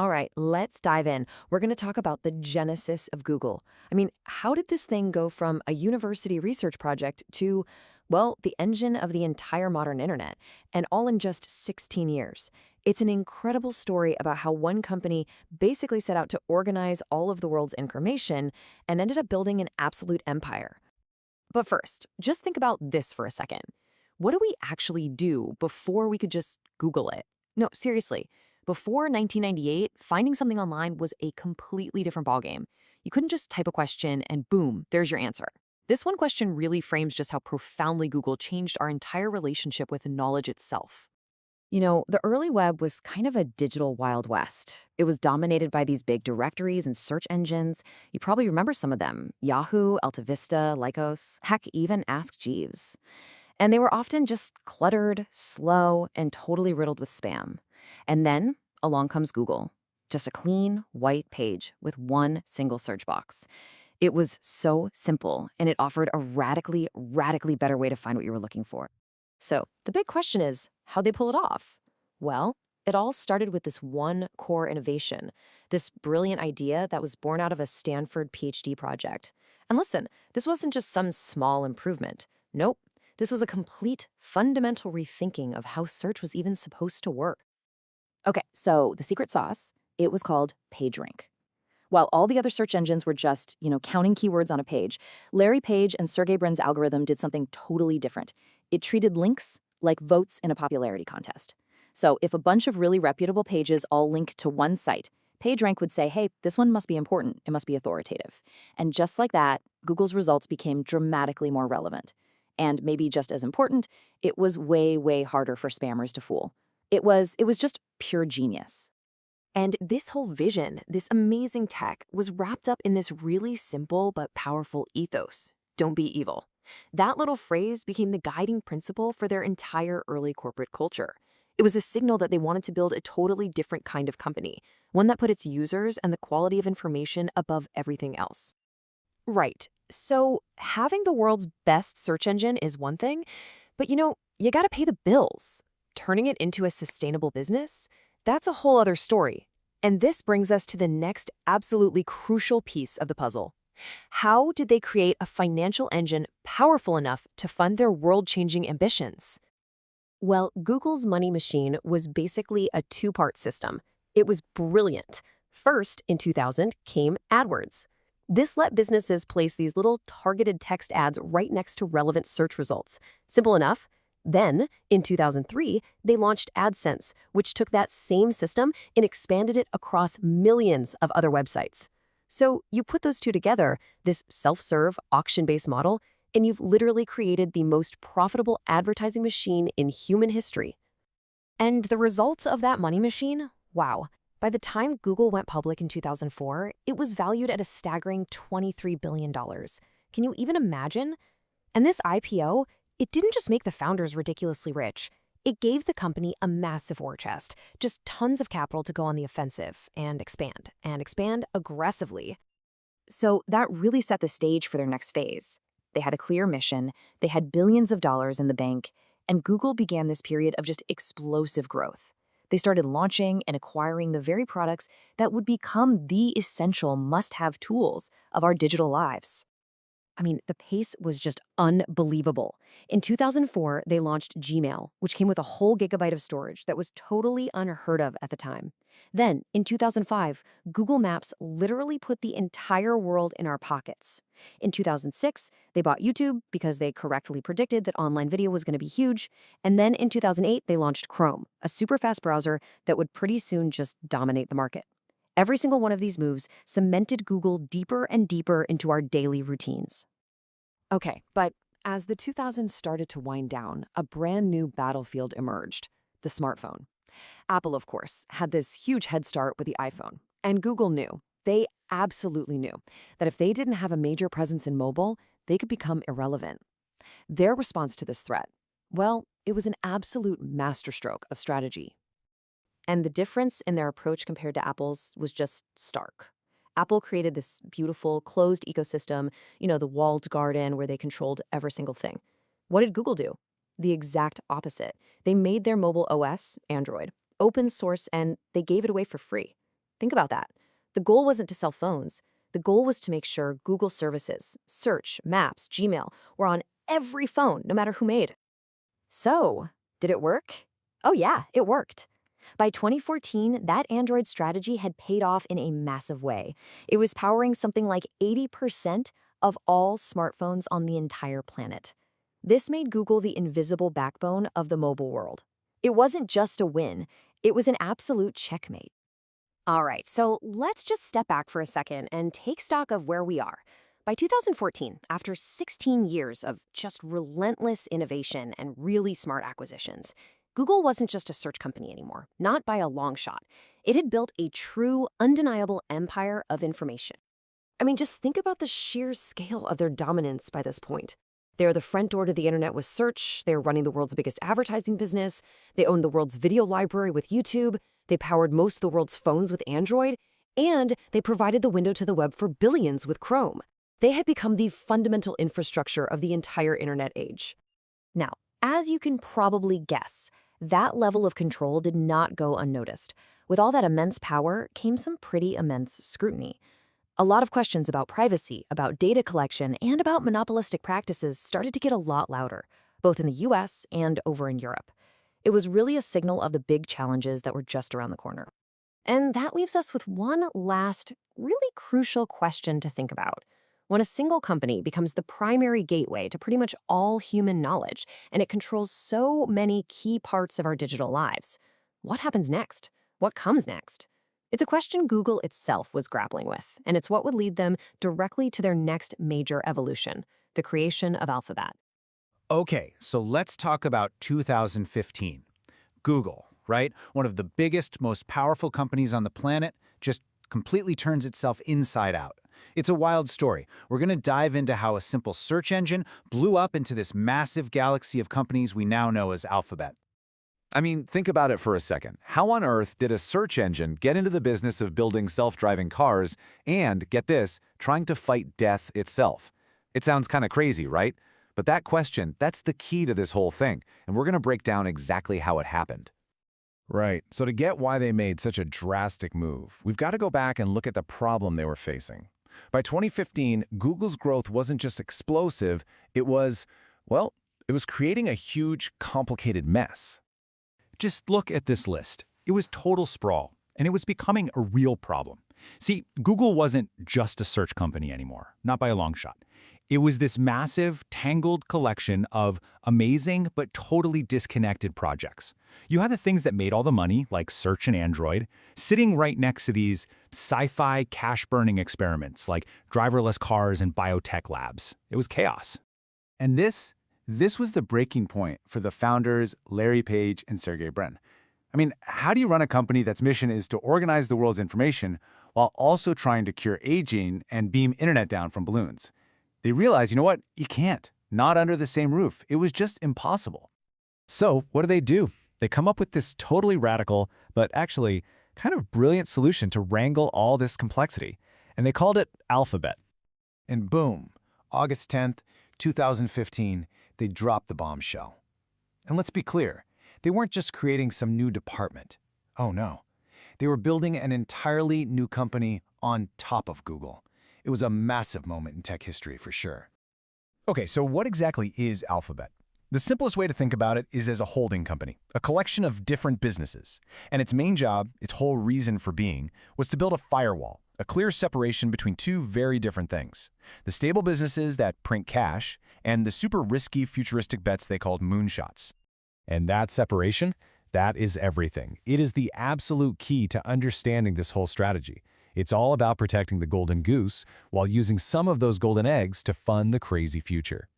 All right, let's dive in. We're going to talk about the genesis of Google. How did this thing go from a university research project to, well, the engine of the entire modern internet, and all in just 16 years? It's an incredible story about how one company basically set out to organize all of the world's information and ended up building an absolute empire. But first, just think about this for a second. What do we actually do before we could just Google it? No, seriously. Before 1998, finding something online was a completely different ballgame. You couldn't just type a question and boom, there's your answer. This one question really frames just how profoundly Google changed our entire relationship with knowledge itself. The early web was kind of a digital Wild West. It was dominated by these big directories and search engines. You probably remember some of them: Yahoo, AltaVista, Lycos, heck, even Ask Jeeves. And they were often just cluttered, slow, and totally riddled with spam. And then along comes Google. Just a clean, white page with one single search box. It was so simple, and it offered a radically, radically better way to find what you were looking for. So the big question is, how'd they pull it off? Well, it all started with this one core innovation, this brilliant idea that was born out of a Stanford PhD project. And listen, this wasn't just some small improvement. Nope. This was a complete, fundamental rethinking of how search was even supposed to work. Okay, so the secret sauce, it was called PageRank. While all the other search engines were just, counting keywords on a page, Larry Page and Sergey Brin's algorithm did something totally different. It treated links like votes in a popularity contest. So if a bunch of really reputable pages all link to one site, PageRank would say, hey, this one must be important. It must be authoritative. And just like that, Google's results became dramatically more relevant. And maybe just as important, it was way, way harder for spammers to fool. It was just pure genius. And this whole vision, this amazing tech, was wrapped up in this really simple but powerful ethos: don't be evil. That little phrase became the guiding principle for their entire early corporate culture. It was a signal that they wanted to build a totally different kind of company, one that put its users and the quality of information above everything else. Right. So having the world's best search engine is one thing, but you gotta pay the bills. Turning it into a sustainable business, that's a whole other story. And this brings us to the next absolutely crucial piece of the puzzle. How did they create a financial engine powerful enough to fund their world-changing ambitions? Well, Google's money machine was basically a two-part system. It was brilliant. First, in 2000, came AdWords. This let businesses place these little targeted text ads right next to relevant search results. Simple enough. Then, in 2003, they launched AdSense, which took that same system and expanded it across millions of other websites. So you put those two together, this self-serve, auction-based model, and you've literally created the most profitable advertising machine in human history. And the results of that money machine? Wow. By the time Google went public in 2004, it was valued at a staggering $23 billion. Can you even imagine? And this IPO, it didn't just make the founders ridiculously rich. It gave the company a massive war chest, just tons of capital to go on the offensive and expand aggressively. So that really set the stage for their next phase. They had a clear mission, they had billions of dollars in the bank, and Google began this period of just explosive growth. They started launching and acquiring the very products that would become the essential must-have tools of our digital lives. The pace was just unbelievable. In 2004, they launched Gmail, which came with a whole gigabyte of storage that was totally unheard of at the time. Then, in 2005, Google Maps literally put the entire world in our pockets. In 2006, they bought YouTube because they correctly predicted that online video was going to be huge. And then in 2008, they launched Chrome, a super fast browser that would pretty soon just dominate the market. Every single one of these moves cemented Google deeper and deeper into our daily routines. Okay, but as the 2000s started to wind down, a brand new battlefield emerged: the smartphone. Apple, of course, had this huge head start with the iPhone. And Google knew, they absolutely knew, that if they didn't have a major presence in mobile, they could become irrelevant. Their response to this threat? Well, it was an absolute masterstroke of strategy. And the difference in their approach compared to Apple's was just stark. Apple created this beautiful, closed ecosystem, the walled garden where they controlled every single thing. What did Google do? The exact opposite. They made their mobile OS, Android, open source, and they gave it away for free. Think about that. The goal wasn't to sell phones. The goal was to make sure Google services, search, maps, Gmail were on every phone, no matter who made. So, did it work? Oh, yeah, it worked. By 2014, that Android strategy had paid off in a massive way. It was powering something like 80% of all smartphones on the entire planet. This made Google the invisible backbone of the mobile world. It wasn't just a win, it was an absolute checkmate. All right, so let's just step back for a second and take stock of where we are. By 2014, after 16 years of just relentless innovation and really smart acquisitions, Google wasn't just a search company anymore, not by a long shot. It had built a true, undeniable empire of information. I mean, just think about the sheer scale of their dominance by this point. They're the front door to the internet with search, they're running the world's biggest advertising business, they own the world's video library with YouTube, they powered most of the world's phones with Android, and they provided the window to the web for billions with Chrome. They had become the fundamental infrastructure of the entire internet age. Now, as you can probably guess, that level of control did not go unnoticed. With all that immense power came some pretty immense scrutiny. A lot of questions about privacy, about data collection, and about monopolistic practices started to get a lot louder, both in the US and over in Europe. It was really a signal of the big challenges that were just around the corner. And that leaves us with one last, really crucial question to think about. When a single company becomes the primary gateway to pretty much all human knowledge, and it controls so many key parts of our digital lives, what happens next? What comes next? It's a question Google itself was grappling with, and it's what would lead them directly to their next major evolution, the creation of Alphabet. Okay, so let's talk about 2015. Google, right? One of the biggest, most powerful companies on the planet, just completely turns itself inside out. It's a wild story. We're going to dive into how a simple search engine blew up into this massive galaxy of companies we now know as Alphabet. I mean, think about it for a second. How on earth did a search engine get into the business of building self-driving cars and, get this, trying to fight death itself? It sounds kind of crazy, right? But that question, that's the key to this whole thing, and we're going to break down exactly how it happened. Right. So to get why they made such a drastic move, we've got to go back and look at the problem they were facing. By 2015, Google's growth wasn't just explosive, it was creating a huge, complicated mess. Just look at this list. It was total sprawl, and it was becoming a real problem. See, Google wasn't just a search company anymore, not by a long shot. It was this massive, tangled collection of amazing but totally disconnected projects. You had the things that made all the money, like search and Android, sitting right next to these sci-fi cash-burning experiments like driverless cars and biotech labs. It was chaos. And this was the breaking point for the founders, Larry Page and Sergey Brin. I mean, how do you run a company that's mission is to organize the world's information while also trying to cure aging and beam internet down from balloons? They realized, you know what? You can't. Not under the same roof. It was just impossible. So what do? They come up with this totally radical, but actually kind of brilliant solution to wrangle all this complexity, and they called it Alphabet. And boom, August 10th, 2015, they dropped the bombshell. And let's be clear, they weren't just creating some new department. Oh no. They were building an entirely new company on top of Google. It was a massive moment in tech history for sure. Okay, so what exactly is Alphabet? The simplest way to think about it is as a holding company, a collection of different businesses. And its main job, its whole reason for being, was to build a firewall, a clear separation between two very different things. The stable businesses that print cash, and the super risky futuristic bets they called moonshots. And that separation, that is everything. It is the absolute key to understanding this whole strategy. It's all about protecting the golden goose while using some of those golden eggs to fund the crazy future.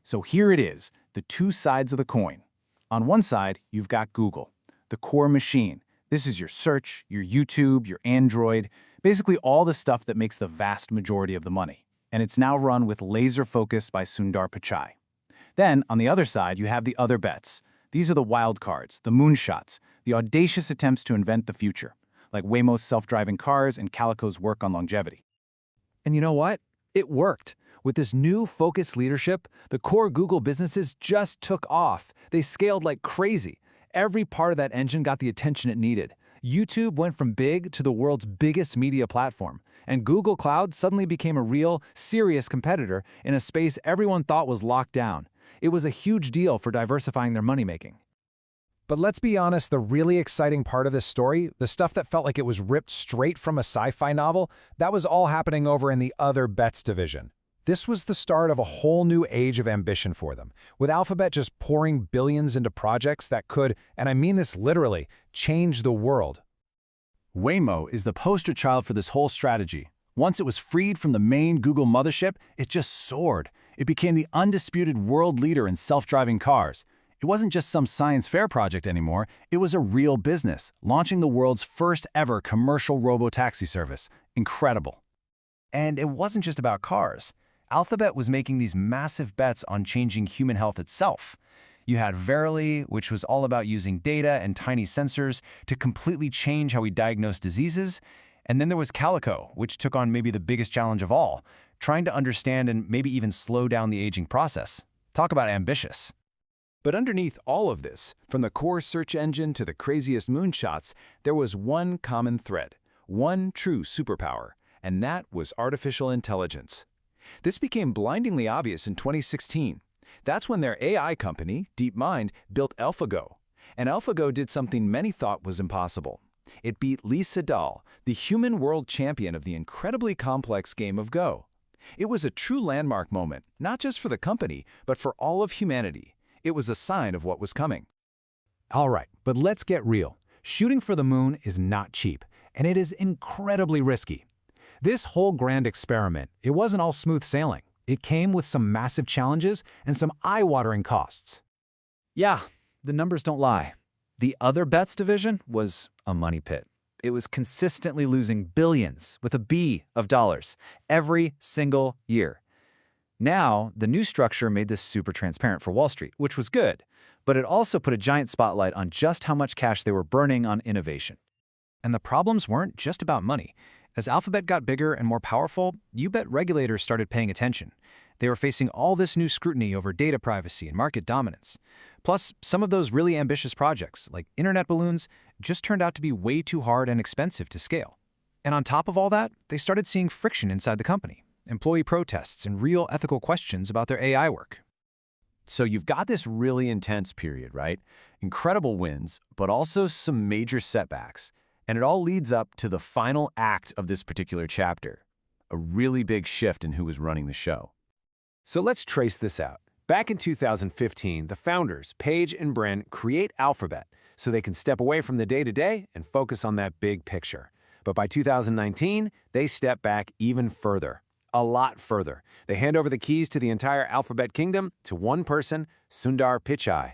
So here it is, the two sides of the coin. On one side, you've got Google, the core machine. This is your search, your YouTube, your Android, basically all the stuff that makes the vast majority of the money. And it's now run with laser focus by Sundar Pichai. Then, on the other side, you have the other bets. These are the wild cards, the moonshots, the audacious attempts to invent the future, like Waymo's self-driving cars and Calico's work on longevity. And you know what? It worked. With this new focused leadership, the core Google businesses just took off. They scaled like crazy. Every part of that engine got the attention it needed. YouTube went from big to the world's biggest media platform, and Google Cloud suddenly became a real, serious competitor in a space everyone thought was locked down. It was a huge deal for diversifying their money-making. But let's be honest, the really exciting part of this story, the stuff that felt like it was ripped straight from a sci-fi novel, that was all happening over in the other bets division. This was the start of a whole new age of ambition for them, with Alphabet just pouring billions into projects that could, and I mean this literally, change the world. Waymo is the poster child for this whole strategy. Once it was freed from the main Google mothership, it just soared. It became the undisputed world leader in self-driving cars. It wasn't just some science fair project anymore, it was a real business, launching the world's first ever commercial robo-taxi service. Incredible. And it wasn't just about cars. Alphabet was making these massive bets on changing human health itself. You had Verily, which was all about using data and tiny sensors to completely change how we diagnose diseases. And then there was Calico, which took on maybe the biggest challenge of all, trying to understand and maybe even slow down the aging process. Talk about ambitious. But underneath all of this, from the core search engine to the craziest moonshots, there was one common thread, one true superpower, and that was artificial intelligence. This became blindingly obvious in 2016. That's when their AI company, DeepMind, built AlphaGo. And AlphaGo did something many thought was impossible. It beat Lee Sedol, the human world champion of the incredibly complex game of Go. It was a true landmark moment, not just for the company, but for all of humanity. It was a sign of what was coming. All right, but let's get real. Shooting for the moon is not cheap, and it is incredibly risky. This whole grand experiment, it wasn't all smooth sailing. It came with some massive challenges and some eye-watering costs. Yeah, the numbers don't lie. The other bets division was a money pit. It was consistently losing billions, with a B, of dollars, every single year. Now, the new structure made this super transparent for Wall Street, which was good, but it also put a giant spotlight on just how much cash they were burning on innovation. And the problems weren't just about money. As Alphabet got bigger and more powerful, you bet regulators started paying attention. They were facing all this new scrutiny over data privacy and market dominance. Plus, some of those really ambitious projects, like internet balloons, just turned out to be way too hard and expensive to scale. And on top of all that, they started seeing friction inside the company, employee protests, and real ethical questions about their AI work. So you've got this really intense period, right? Incredible wins, but also some major setbacks. And it all leads up to the final act of this particular chapter, a really big shift in who was running the show. So let's trace this out. Back in 2015, the founders, Page and Brin, create Alphabet so they can step away from the day-to-day and focus on that big picture. But by 2019, they step back even further, a lot further. They hand over the keys to the entire Alphabet kingdom to one person, Sundar Pichai.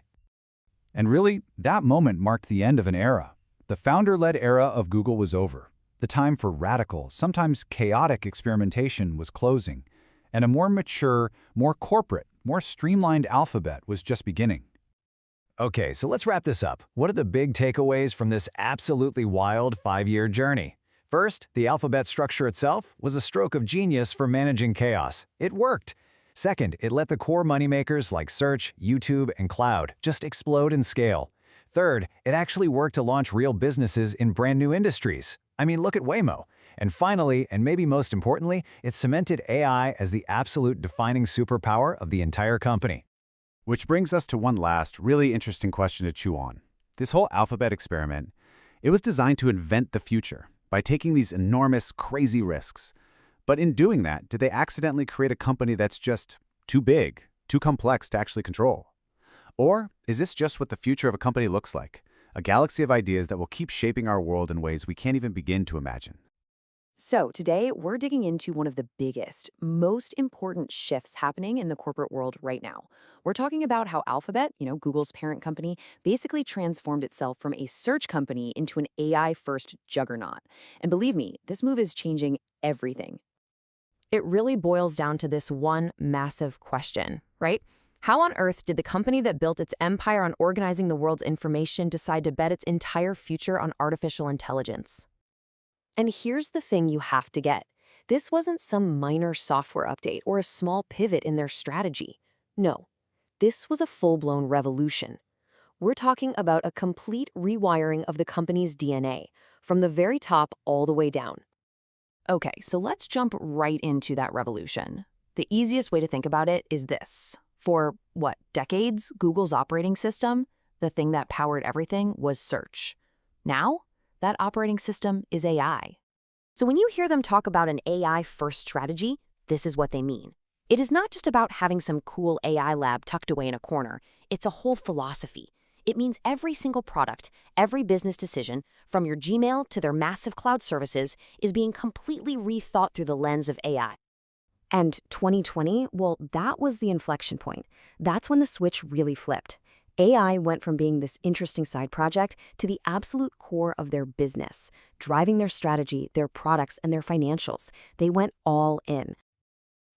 And really, that moment marked the end of an era. The founder-led era of Google was over. The time for radical, sometimes chaotic experimentation was closing, and a more mature, more corporate, more streamlined Alphabet was just beginning. Okay, so let's wrap this up. What are the big takeaways from this absolutely wild 5-year journey? First, the Alphabet structure itself was a stroke of genius for managing chaos. It worked. Second, it let the core moneymakers like Search, YouTube, and Cloud just explode and scale. Third, it actually worked to launch real businesses in brand new industries. I mean, look at Waymo. And finally, and maybe most importantly, it cemented AI as the absolute defining superpower of the entire company. Which brings us to one last, really interesting question to chew on. This whole Alphabet experiment, it was designed to invent the future by taking these enormous, crazy risks. But in doing that, did they accidentally create a company that's just too big, too complex to actually control? Or is this just what the future of a company looks like? A galaxy of ideas that will keep shaping our world in ways we can't even begin to imagine. So today, we're digging into one of the biggest, most important shifts happening in the corporate world right now. We're talking about how Alphabet, Google's parent company, basically transformed itself from a search company into an AI-first juggernaut. And believe me, this move is changing everything. It really boils down to this one massive question, right? How on earth did the company that built its empire on organizing the world's information decide to bet its entire future on artificial intelligence? And here's the thing you have to get. This wasn't some minor software update or a small pivot in their strategy. No, this was a full-blown revolution. We're talking about a complete rewiring of the company's DNA, from the very top all the way down. Okay, so let's jump right into that revolution. The easiest way to think about it is this. For, decades, Google's operating system, the thing that powered everything, was search. Now, that operating system is AI. So when you hear them talk about an AI-first strategy, this is what they mean. It is not just about having some cool AI lab tucked away in a corner. It's a whole philosophy. It means every single product, every business decision, from your Gmail to their massive cloud services, is being completely rethought through the lens of AI. And 2020, well, that was the inflection point. That's when the switch really flipped. AI went from being this interesting side project to the absolute core of their business, driving their strategy, their products, and their financials. They went all in.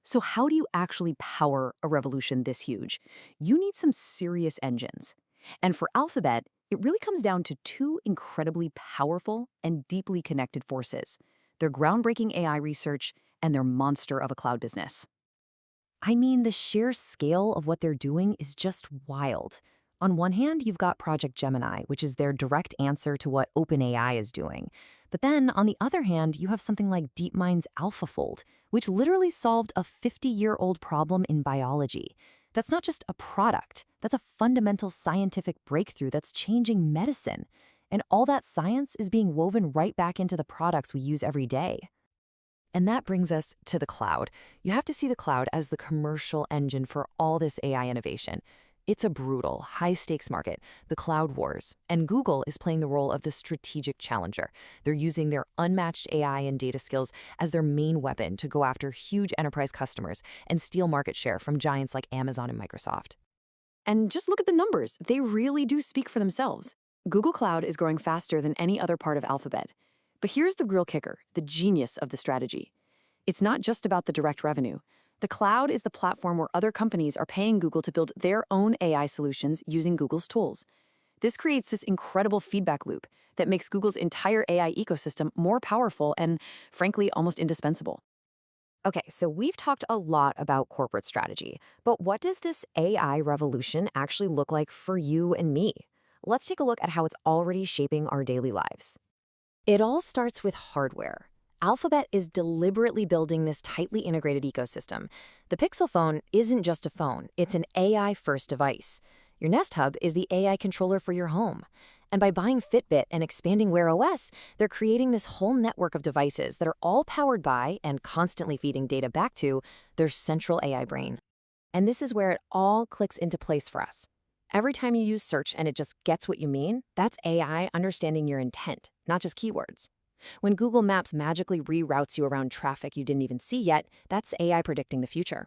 So how do you actually power a revolution this huge? You need some serious engines. And for Alphabet, it really comes down to two incredibly powerful and deeply connected forces: their groundbreaking AI research and their monster of a cloud business. I mean, the sheer scale of what they're doing is just wild. On one hand, you've got Project Gemini, which is their direct answer to what OpenAI is doing. But then, on the other hand, you have something like DeepMind's AlphaFold, which literally solved a 50-year-old problem in biology. That's not just a product, that's a fundamental scientific breakthrough that's changing medicine. And all that science is being woven right back into the products we use every day. And that brings us to the cloud. You have to see the cloud as the commercial engine for all this AI innovation. It's a brutal, high-stakes market, the cloud wars, and Google is playing the role of the strategic challenger. They're using their unmatched AI and data skills as their main weapon to go after huge enterprise customers and steal market share from giants like Amazon and Microsoft. And just look at the numbers. They really do speak for themselves. Google Cloud is growing faster than any other part of Alphabet. But here's the real kicker, the genius of the strategy. It's not just about the direct revenue. The cloud is the platform where other companies are paying Google to build their own AI solutions using Google's tools. This creates this incredible feedback loop that makes Google's entire AI ecosystem more powerful and, frankly, almost indispensable. Okay, so we've talked a lot about corporate strategy, but what does this AI revolution actually look like for you and me? Let's take a look at how it's already shaping our daily lives. It all starts with hardware. Alphabet is deliberately building this tightly integrated ecosystem. The Pixel phone isn't just a phone, it's an AI-first device. Your Nest Hub is the AI controller for your home. And by buying Fitbit and expanding Wear OS, they're creating this whole network of devices that are all powered by and constantly feeding data back to their central AI brain. And this is where it all clicks into place for us. Every time you use search and it just gets what you mean, that's AI understanding your intent, not just keywords. When Google Maps magically reroutes you around traffic you didn't even see yet, that's AI predicting the future.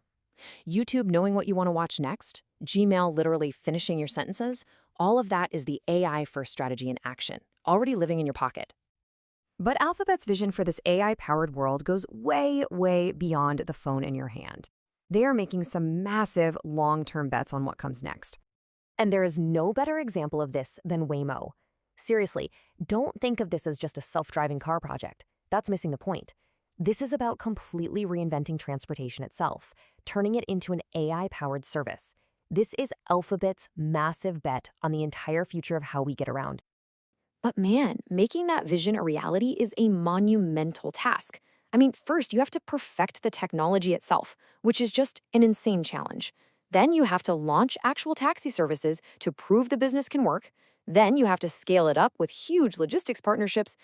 YouTube knowing what you want to watch next, Gmail literally finishing your sentences, all of that is the AI-first strategy in action, already living in your pocket. But Alphabet's vision for this AI-powered world goes way, way beyond the phone in your hand. They are making some massive long-term bets on what comes next. And there is no better example of this than Waymo. Seriously, don't think of this as just a self-driving car project. That's missing the point. This is about completely reinventing transportation itself, turning it into an AI-powered service. This is Alphabet's massive bet on the entire future of how we get around. But man, making that vision a reality is a monumental task. I mean, first, you have to perfect the technology itself, which is just an insane challenge. Then you have to launch actual taxi services to prove the business can work. Then you have to scale it up with huge logistics partnerships.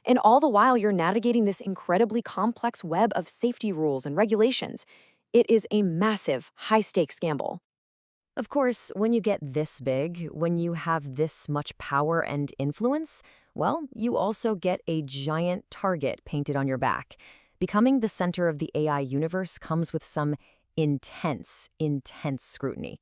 And all the while, you're navigating this incredibly complex web of safety rules and regulations. It is a massive, high-stakes gamble. Of course, when you get this big, when you have this much power and influence, well, you also get a giant target painted on your back. Becoming the center of the AI universe comes with some intense, intense scrutiny.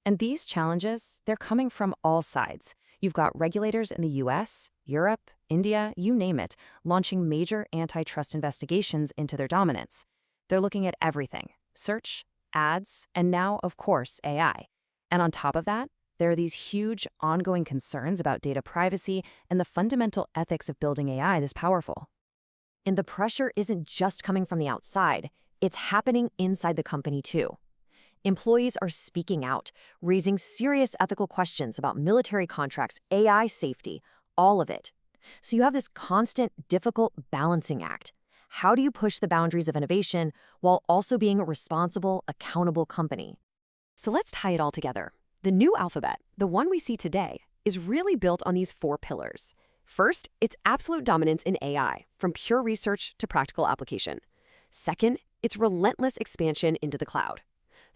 And these challenges, they're coming from all sides. You've got regulators in the US, Europe, India, you name it, launching major antitrust investigations into their dominance. They're looking at everything: search, ads, and now, of course, AI. And on top of that, there are these huge ongoing concerns about data privacy and the fundamental ethics of building AI this powerful. And the pressure isn't just coming from the outside, it's happening inside the company too. Employees are speaking out, raising serious ethical questions about military contracts, AI safety, all of it. So you have this constant, difficult balancing act. How do you push the boundaries of innovation while also being a responsible, accountable company? So let's tie it all together. The new Alphabet, the one we see today, is really built on these 4 pillars. First, its absolute dominance in AI, from pure research to practical application. Second, its relentless expansion into the cloud.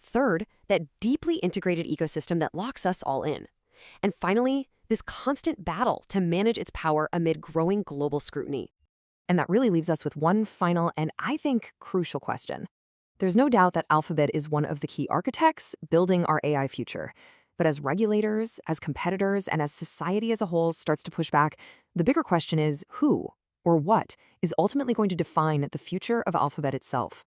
Third, that deeply integrated ecosystem that locks us all in. And finally, this constant battle to manage its power amid growing global scrutiny. And that really leaves us with one final and, I think, crucial question. There's no doubt that Alphabet is one of the key architects building our AI future. But as regulators, as competitors, and as society as a whole starts to push back, the bigger question is who or what is ultimately going to define the future of Alphabet itself?